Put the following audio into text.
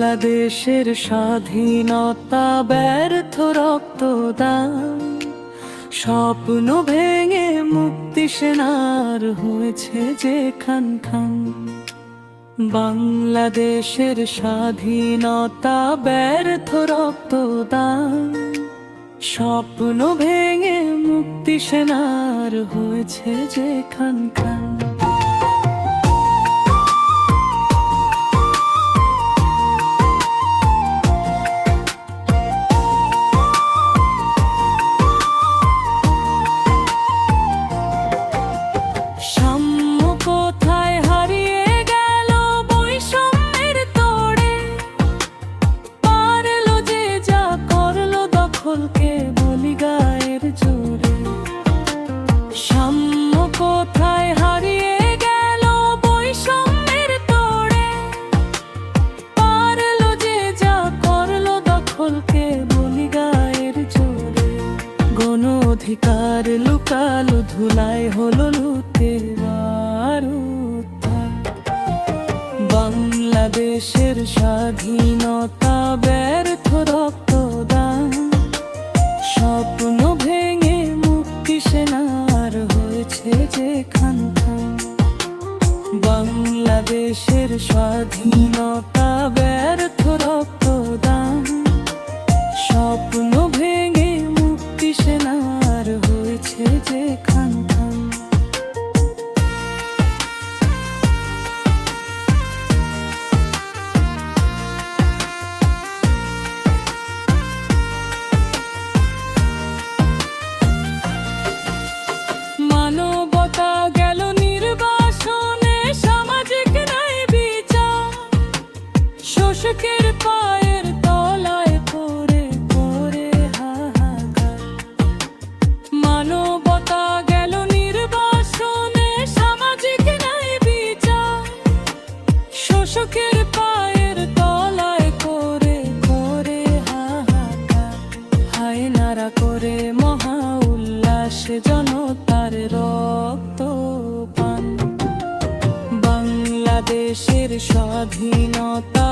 বাংলাদেশের স্বাধীনতা ব্যর্থ রক্তদান, স্বপ্ন ভেঙে মুক্তি সেনার হয়েছে যে খান খান। বাংলাদেশের স্বাধীনতা ব্যর্থ রক্তদান, স্বপ্ন ভেঙে মুক্তি সেনার হয়েছে যে খান খান। বলি গায়ের জোরে, সাম্য কোথায় হারিয়ে গেল বৈষম্যের তোড়ে, পারলো যে যা করলো দখলকে বলি গায়ের জোরে। গণ অধিকার লুকালো ধুলায় হলো লুটের উদ্ধার। বাংলাদেশের স্বাধীনতা ব্যর্থ রক্তদান, স্বপ্ন ভেঙে মুক্তি সেনার হয়েছে যে খান খান। বাংলাদেশের স্বাধীনতা ব্যর্থ রক্তদান, স্বপ্ন ভেঙে মুক্তি সেনার হয়েছে যে খান খান। মানবতা গেল নির্বাসনে, সামাজিক ন্যায় বিচার শোষকের পায়ের তলায় পড়ে পড়ে হাহাকার। মানবতা গেল নির্বাসনে, সামাজিক ন্যায় বিচার শোষকের পায়ের তলায় করে করে হাহাকার। হায়নারা করে মহা উল্লাসে জনতার রক্ত পান। বাংলাদেশের স্বাধীনতা